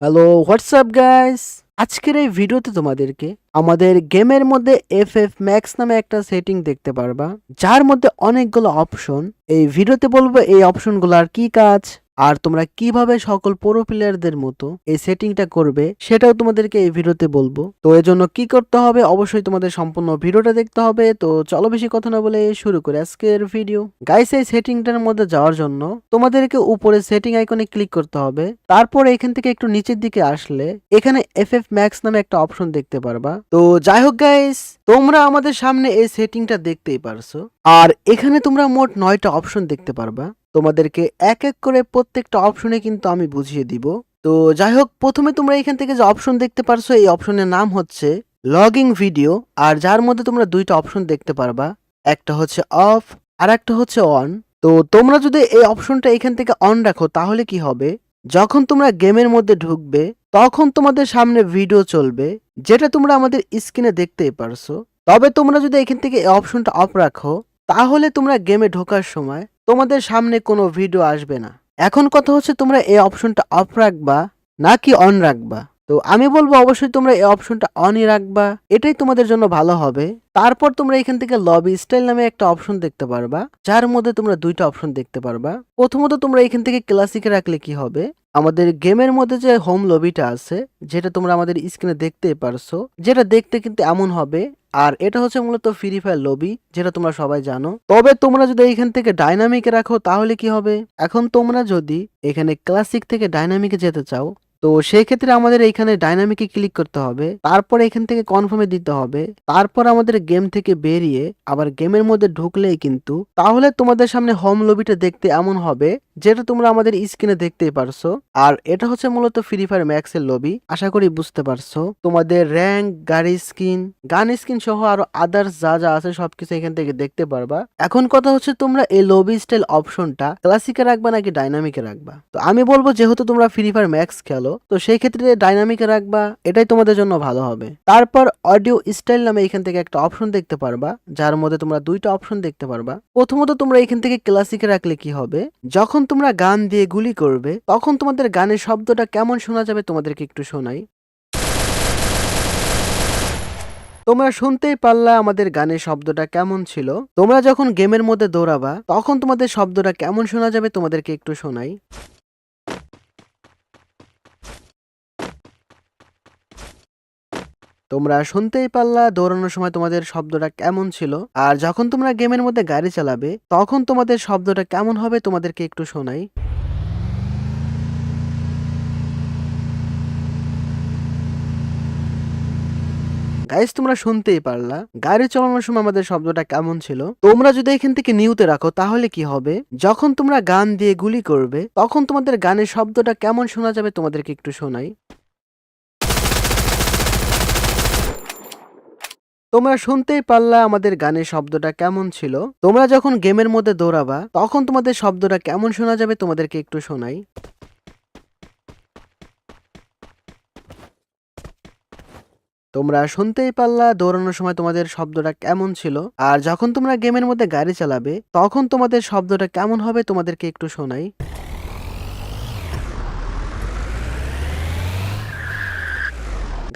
Hello WhatsApp guys, আজকের এই ভিডিওতে তোমাদেরকে আমাদের গেমের মধ্যে এফএফ ম্যাক্স নামে একটা সেটিং দেখতে পারবা, যার মধ্যে অনেকগুলো অপশন। এই ভিডিওতে বলবো এই অপশনগুলোর কি কাজ আর তোমরা কিভাবে সকল প্রো প্লেয়ারদের মতো এই সেটিংটা করবে সেটাও তোমাদেরকে এই ভিডিওতে বলবো। তো এর জন্য কি করতে হবে, অবশ্যই তোমাদের সম্পূর্ণ ভিডিওটা দেখতে হবে। তো চলো বেশি কথা না বলে শুরু করে আজকের ভিডিও। গাইস, এই সেটিংটার মধ্যে যাওয়ার জন্য তোমাদেরকে উপরে সেটিং আইকনে ক্লিক করতে হবে। তারপর এখান থেকে একটু নিচের দিকে আসলে এখানে এফএফ ম্যাক্স নামে একটা অপশন দেখতে পারবা। তো যাই হোক গাইস, তোমরা আমাদের সামনে এই সেটিংটা দেখতেই পারছো, আর এখানে তোমরা মোট 9টা অপশন দেখতে পারবা। তোমাদেরকে এক এক করে প্রত্যেকটা অপশনে কিন্তু আমি বুঝিয়ে দিব। তো যাই হোক, প্রথমে তোমরা এখান থেকে যে অপশন দেখতে পারছো এই অপশনের নাম হচ্ছে লগিং ভিডিও, আর যার মধ্যে তোমরা দুইটা অপশন দেখতে পারবা, একটা হচ্ছে অফ আর একটা হচ্ছে অন। তো তোমরা যদি এই অপশনটা এখান থেকে অন রাখো তাহলে কি হবে, যখন তোমরা গেমের মধ্যে ঢুকবে তখন তোমাদের সামনে ভিডিও চলবে, যেটা তোমরা আমাদের স্ক্রিনে দেখতেই পারছো। তবে তোমরা যদি এখান থেকে এই অপশনটা অফ রাখো তাহলে তোমরা গেমে ঢোকার সময় তোমাদের সামনে কোনো ভিডিও আসবে না। এখন কথা হচ্ছে তোমরা এই অপশনটা অফ রাখবা নাকি অন রাখবা। তো আমি বলবো অবশ্যই তোমরা এই অপশনটা অনই রাখবা, এটাই তোমাদের জন্য ভালো হবে। তারপর তোমরা এখান থেকে লবি স্টাইল নামে একটা অপশন দেখতে পারবা, যার মধ্যে তোমরা দুইটা অপশন দেখতে পারবা। প্রথমত তোমরা এখান থেকে ক্লাসিকে রাখলে কি হবে, আমাদের গেমের মধ্যে যে হোম লবিটা আছে যেটা তোমরা আমাদের স্ক্রিনে দেখতেই পারছো, যেটা দেখতে কিন্তু এমন হবে। আর এটা হচ্ছে মূলত ফ্রি ফায়ার লবি, যেটা তোমরা সবাই জানো। তবে তোমরা যদি এখান থেকে ডাইনামিকে রাখো তাহলে কি হবে, এখন তোমরা যদি এখানে ক্লাসিক থেকে ডাইনামিকে যেতে চাও তো সেই ক্ষেত্রে আমাদের এখানে ডাইনামিকে ক্লিক করতে হবে, তারপর এখান থেকে কনফার্মে দিতে হবে, তারপর আমাদের গেম থেকে বেরিয়ে আবার গেমের মধ্যে ঢুকলেই কিন্তু তাহলে তোমাদের সামনে হোম লবিটা দেখতে এমন হবে, যেটা তোমরা আমাদের স্ক্রিনে দেখতেই পারছো। আর এটা হচ্ছে মূলত ফ্রি ফায়ার ম্যাক্স এর লবি, আশা করি বুঝতে পারছো। তোমাদের র্যাঙ্ক, গাড়ি স্কিন, গান স্কিন সহ আরো আদার্স যা যা আছে সবকিছু এখান থেকে দেখতে পারবা। এখন কথা হচ্ছে তোমরা এই লবি স্টাইল অপশনটা ক্লাসিকে রাখবা নাকি ডাইনামিকে রাখবা। তো আমি বলবো যেহেতু তোমরা ফ্রি ফায়ার ম্যাক্স খেলো তো সেই ক্ষেত্রে ডাইনামিকে রাখবা, এটাই তোমাদের জন্য ভালো হবে। তারপর অডিও স্টাইল নামে এখান থেকে একটা অপশন দেখতে পারবা, যার মধ্যে তোমরা দুইটা অপশন দেখতে পারবা। প্রথমত তোমরা এখান থেকে ক্লাসিকে রাখলে কি হবে, যখন তোমরা গান দিয়ে গুলি করবে তখন তোমাদের গানের শব্দটা কেমন শোনা যাবে তোমাদেরকে একটু শোনাই। তোমরা শুনতেই পারলা আমাদের গানের শব্দটা কেমন ছিল। তোমরা যখন গেমের মধ্যে দৌড়াবা তখন তোমাদের শব্দটা কেমন শোনা যাবে তোমাদেরকে একটু শোনাই। তোমরা শুনতেই পারলা দৌড়ানোর সময় তোমাদের শব্দটা কেমন ছিল, আর যখন তোমরা গেমের মধ্যে গাড়ি চালাবে তখন তোমাদের শব্দটা কেমন হবে তোমাদেরকে একটু শোনাই। গাইস, তোমরা শুনতেই পারলা গাড়ি চালানোর সময় আমাদের শব্দটা কেমন ছিল। তোমরা যদি এখান থেকে নিউতে রাখো তাহলে কি হবে, যখন তোমরা গান দিয়ে গুলি করবে তখন তোমাদের গানের শব্দটা কেমন শোনা যাবে তোমাদেরকে একটু শোনাই। তোমরা শুনতেই পারলা আমাদের গানের শব্দটা কেমন ছিল। তোমরা যখন গেমের মধ্যে দৌড়াবা তখন তোমাদের শব্দটা কেমন শোনা যাবে তোমাদেরকে একটু শোনাই। তোমরা শুনতেই পারলা দৌড়ানোর সময় তোমাদের শব্দটা কেমন ছিল, আর যখন তোমরা গেমের মধ্যে গাড়ি চালাবে তখন তোমাদের শব্দটা কেমন হবে তোমাদেরকে একটু শোনাই।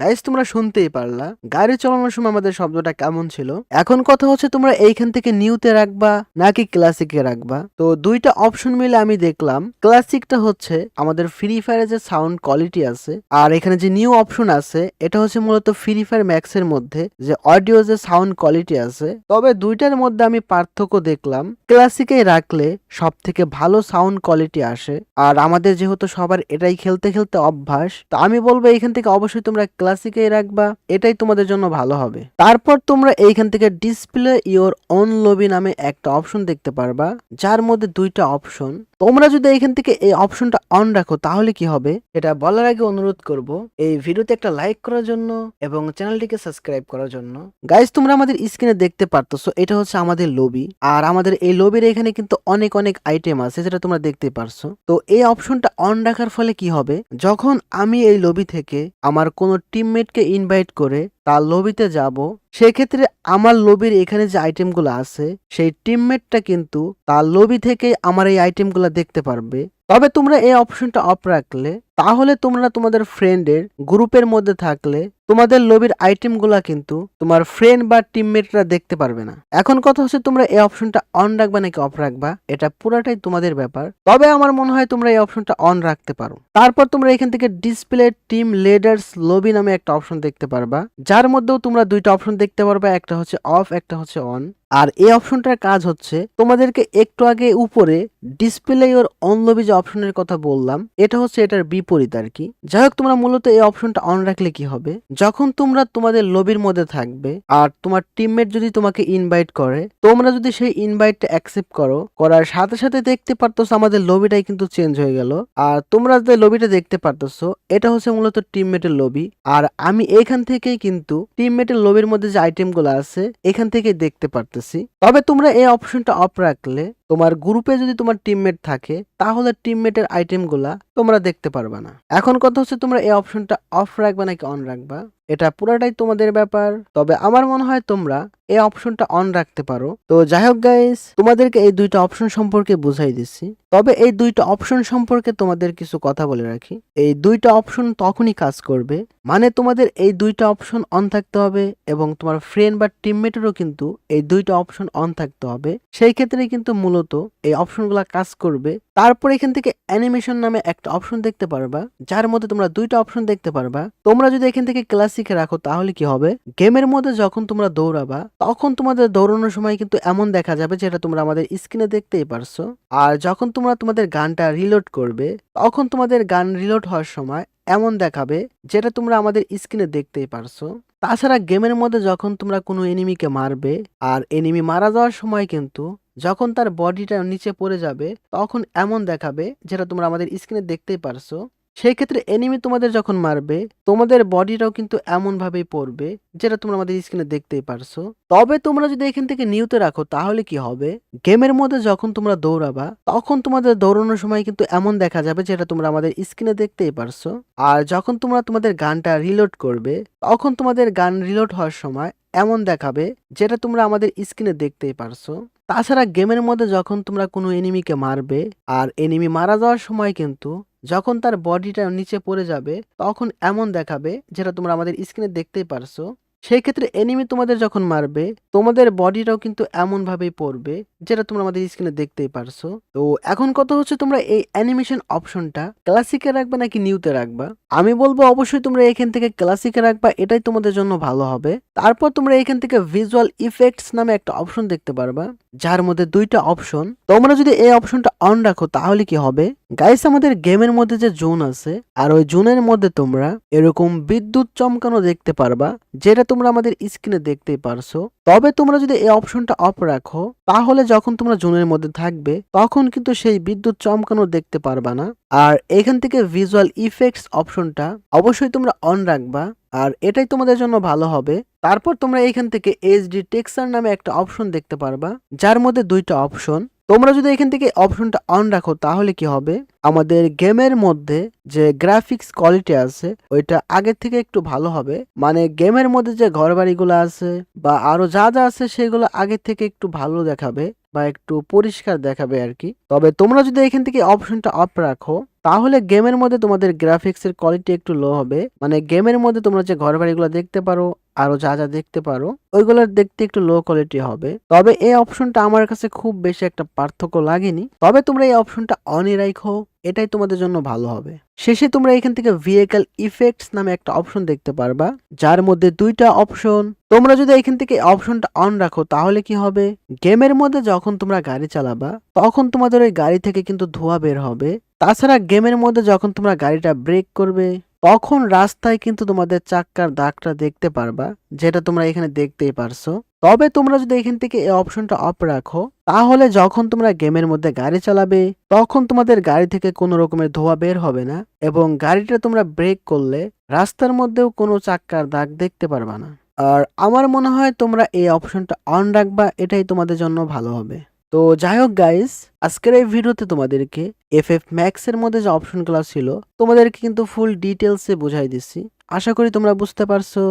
গাইস, তোমরা শুনতেই পারলা গাড়ি চালানোর সময় আমাদের শব্দটা কেমন ছিল। এখন কথা হচ্ছে তোমরা এইখান থেকে নিউতে রাখবা নাকি ক্লাসিকে রাখবা। তো দুইটা অপশন মিলে আমি দেখলাম ক্লাসিকটা হচ্ছে আমাদের ফ্রি ফায়ারের যে সাউন্ড কোয়ালিটি আছে, আর এখানে যে নিউ অপশন আছে এটা হচ্ছে মূলত ফ্রি ফায়ার ম্যাক্স এর মধ্যে যে অডিও যে সাউন্ড কোয়ালিটি আছে। তবে দুইটার মধ্যে আমি পার্থক্য দেখলাম, ক্লাসিকে রাখলে সব থেকে ভালো সাউন্ড কোয়ালিটি আসে, আর আমাদের যেহেতু সবার এটাই খেলতে খেলতে অভ্যাস, তো আমি বলবো এইখান থেকে অবশ্যই তোমরা ক্লাসিকে রাখবা, এটাই তোমাদের জন্য ভালো হবে। তারপর তোমরা এইখান থেকে ডিসপ্লে ইওর অন লবি নামে একটা অপশন দেখতে পারবা, যার মধ্যে দুইটা অপশন। তোমরা যদি এইখান থেকে এই অপশনটা অন রাখো তাহলে কি হবে, এটা বলার আগে অনুরোধ করব এই ভিডিওতে একটা লাইক করার জন্য এবং চ্যানেলটিকে সাবস্ক্রাইব করার জন্য। গাইস, তোমরা আমাদের স্ক্রিনে দেখতে পারতেছো এটা হচ্ছে আমাদের লবি, আর আমাদের এই লবির এখানে কিন্তু অনেক অনেক আইটেম আছে যেটা তোমরা দেখতে পারছো। তো এই অপশনটা অন রাখার ফলে কি হবে, যখন আমি এই লবি থেকে আমার কোনো টিমমেটকে ইনভাইট করে তার লবিতে যাব, সেক্ষেত্রে আমার লবির এখানে যে আইটেমগুলো আছে সেই টিমমেটটা কিন্তু তার লবি থেকে আমার এই আইটেমগুলো দেখতে পারবে। তবে তোমরা এই অপশনটা অফ রাখলে তাহলে তোমরা তোমাদের ফ্রেন্ডের গ্রুপের মধ্যে থাকলে তোমাদের লবির আইটেমগুলা কিন্তু তোমার ফ্রেন্ড বা টিমমেটরা দেখতে পারবে না। এখন কথা হচ্ছে তোমরা এই অপশনটা অন রাখবা নাকি অফ রাখবা, এটা পুরাটাই তোমাদের ব্যাপার। তবে আমার মনে হয় তোমরা এই অপশনটা অন রাখতে পারো। তারপর তোমরা এখান থেকে ডিসপ্লে টিম লিডার্স লবি নামে একটা অপশন দেখতে পারবা, যার মধ্যেও তোমরা দুইটা অপশন দেখতে পারবা, একটা হচ্ছে অফ, একটা হচ্ছে অন। আর এই অপশনটার কাজ হচ্ছে তোমাদেরকে একটু আগে উপরে ডিসপ্লে ইওর অন লবি যে অপশনের কথা বললাম, এটা হচ্ছে এটার বিপরীত আর কি। যাই হোক, তোমরা মূলত এই অপশনটা অন রাখলে কি হবে, যখন তোমরা তোমাদের লবির মধ্যে থাকবে আর তোমার টিমমেট যদি তোমাকে ইনভাইট করে, তোমরা যদি সেই ইনভাইটটা অ্যাকসেপ্ট করো, করার সাথে সাথে দেখতে পারতেছো আমাদের লবিটাই কিন্তু চেঞ্জ হয়ে গেল। আর তোমরা যে লবিটা দেখতে পারতেছো এটা হচ্ছে মূলত টিমমেটের লবি। আর আমি এখান থেকেই কিন্তু টিমমেটের লবির মধ্যে যে আইটেমগুলো আছে এখান থেকে দেখতে পারতেছি। তবে তোমরা এই অপশনটা অফ রাখলে তোমার গ্রুপে যদি তোমার টিমমেট থাকে তাহলে টিমমেটের আইটেমগুলা তোমরা দেখতে পারবা না। এখন কথা হচ্ছে তোমরা এই অপশনটা অফ রাখবা নাকি অন রাখবা, এটা পুরাটাই তোমাদের ব্যাপার। তবে আমার মনে হয় তোমরা এই অপশনটা অন রাখতে পারো। তো যাই হোক গাইস, তোমাদেরকে এই দুইটা অপশন সম্পর্কে বুঝাই দিচ্ছি। তবে এই দুইটা অপশন সম্পর্কে তোমাদের কিছু কথা বলে রাখি। এই দুইটা অপশন তখনই কাজ করবে মানে তোমাদের এই দুইটা অপশন অন থাকতে হবে এবং তোমার ফ্রেন্ড বা টিমমেটেরও কিন্তু এই দুইটা অপশন অন থাকতে হবে। সেই ক্ষেত্রে কিন্তু মূলত এই অপশনগুলো কাজ করবে। তারপর এখান থেকে অ্যানিমেশন নামে একটা অপশন দেখতে পারবা, যার মধ্যে তোমরা দুইটা অপশন দেখতে পারবা। তোমরা যদি এখান থেকে ক্লাসিকে রাখো তাহলে কি হবে, গেমের মধ্যে যখন তোমরা দৌড়াবা তখন তোমাদের দৌড়ানোর সময় কিন্তু এমন দেখা যাবে, যেটা তোমরা আমাদের স্ক্রিনে দেখতেই পারছো। আর যখন তোমরা তোমাদের গানটা রিলোড করবে তখন তোমাদের গান রিলোড হওয়ার সময় এমন দেখাবে, যেটা তোমরা আমাদের স্ক্রিনে দেখতেই পারছো। তাছাড়া গেমের মধ্যে যখন তোমরা কোনো এনিমিকে মারবে আর এনিমি মারা যাওয়ার সময় কিন্তু যখন তার বডিটা নিচে পড়ে যাবে তখন এমন দেখাবে, যেটা তোমরা আমাদের স্ক্রিনে দেখতেই পারছো। সেই ক্ষেত্রে এনিমি তোমাদের যখন মারবে তোমাদের বডিটাও কিন্তু এমন ভাবেই পড়বে, যেটা তোমরা আমাদের স্ক্রিনে দেখতেই পারছো। তবে তোমরা যদি এখান থেকে নিউতে রাখো তাহলে কি হবে, গেমের মধ্যে যখন তোমরা দৌড়াবা তখন তোমাদের দৌড়ানোর সময় কিন্তু এমন দেখা যাবে, যেটা তোমরা আমাদের স্ক্রিনে দেখতেই পারছো। আর যখন তোমরা তোমাদের গানটা রিলোড করবে তখন তোমাদের গান রিলোড হওয়ার সময় এমন দেখাবে, যেটা তোমরা আমাদের স্ক্রিনে দেখতেই পারছো। তাছাড়া গেমের মধ্যে যখন তোমরা কোনো এনিমিকে মারবে আর এনিমি মারা যাওয়ার সময় কিন্তু যখন তার বডিটা নিচে পড়ে যাবে তখন এমন দেখাবে, যেটা তোমরা আমাদের স্ক্রিনে দেখতেই পারছো। সেই ক্ষেত্রে এনিমি তোমাদের যখন মারবে তোমাদের বডিটাও কিন্তু এমন ভাবেই পড়বে, যেটা তোমরা আমাদের স্ক্রিনে দেখতেই পারছো। তো এখন কথা হচ্ছে তোমরা এই অ্যানিমেশন অপশনটা ক্লাসিকে রাখবে নাকি নিউতে রাখবা। আমি বলবো অবশ্যই তোমরা এখান থেকে ক্লাসিকে রাখবা, এটাই তোমাদের জন্য ভালো হবে। তারপর তোমরা এখান থেকে ভিজুয়াল ইফেক্টস নামে একটা অপশন দেখতে পারবা, যার মধ্যে দুইটা অপশন। তোমরা যদি এই অপশনটা অন রাখো তাহলে কি হবে গাইস, আমাদের গেমের মধ্যে যে জোন আছে আর ওই জোনের মধ্যে তোমরা এরকম বিদ্যুৎ চমকানো দেখতে পারবা, যেটা তোমরা আমাদের স্ক্রিনে দেখতেই পারছো। তবে তোমরা যদি এই অপশনটা অফ রাখো তাহলে যখন তোমরা জোনের মধ্যে থাকবে তখন কিন্তু সেই বিদ্যুৎ চমকানো দেখতে পারবা না। আর এখান থেকে ভিজুয়াল ইফেক্টস অপশনটা অবশ্যই তোমরা অন রাখবা, আর এটাই তোমাদের জন্য ভালো হবে। তারপর তোমরা এখান থেকে এইচডি টেক্সচার নামে একটা অপশন দেখতে পারবা, যার মধ্যে দুইটা অপশন। তোমরা যদি এখান থেকে অপশনটা অন রাখো তাহলে কি হবে, আমাদের গেমের মধ্যে যে গ্রাফিক্স কোয়ালিটি আছে ওইটা আগের থেকে একটু ভালো হবে। মানে গেমের মধ্যে যে ঘরবাড়িগুলো আছে বা আরো যা যা আছে সেগুলো আগের থেকে একটু ভালো দেখাবে বা একটু পরিষ্কার দেখাবে আর কি। তবে তোমরা যদি এখান থেকে অপশনটা অফ রাখো তাহলে গেমের মধ্যে তোমাদের গ্রাফিক্সের কোয়ালিটি একটু লো হবে। মানে গেমের মধ্যে তোমরা যে ঘরবাড়িগুলো দেখতে পারো আরো যা যা দেখতে পারো ওইগুলোর দেখতে একটু লো কোয়ালিটি হবে। তবে এই অপশনটা আমার কাছে খুব বেশি একটা পার্থক্য লাগেনি। তবে তোমরা এই অপশনটা অনই রাখো, এটাই তোমাদের জন্য ভালো হবে। শেষে তোমরা এখান থেকে ভেহিকল ইফেক্টস নামে একটা অপশন দেখতে পারবা, যার মধ্যে দুইটা অপশন। তোমরা যদি এখান থেকে অপশনটা অন রাখো তাহলে কি হবে, গেমের মধ্যে যখন তোমরা গাড়ি চালাবা তখন তোমাদের ওই গাড়ি থেকে কিন্তু ধোঁয়া বের হবে। তাছাড়া গেমের মধ্যে যখন তোমরা গাড়িটা ব্রেক করবে তখন রাস্তায় কিন্তু তোমাদের চাক্কার দাগটা দেখতে পারবা, যেটা তোমরা এখানে দেখতেই পারছো। তবে তোমরা যদি এখান থেকে এই অপশনটা অফ রাখো তাহলে যখন তোমরা গেমের মধ্যে গাড়ি চালাবে তখন তোমাদের গাড়ি থেকে কোনো রকমের ধোঁয়া বের হবে না এবং গাড়িটা তোমরা ব্রেক করলে রাস্তার মধ্যেও কোনো চাক্কার দাগ দেখতে পারবা না। আর আমার মনে হয় তোমরা এই অপশনটা অন রাখবা, এটাই তোমাদের জন্য ভালো হবে। তো যাই হোক গাইস, আজকের এই ভিডিওতে তোমাদেরকে এফএফ ম্যাক্স এর মধ্যে যে অপশনগুলো ছিল তোমাদেরকে কিন্তু ফুল ডিটেলসে বুঝাই দিচ্ছি। আশা করি তোমরা বুঝতে পারছো।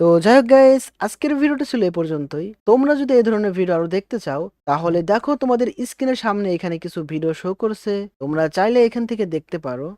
তো যাই হোক গাইস, আজকের ভিডিওটা ছিল এই পর্যন্তই। তোমরা যদি এই ধরনের ভিডিও আরো দেখতে চাও তাহলে দেখো তোমাদের স্ক্রিনের সামনে এখানে কিছু ভিডিও শো করছে, তোমরা চাইলে এখান থেকে দেখতে পারো।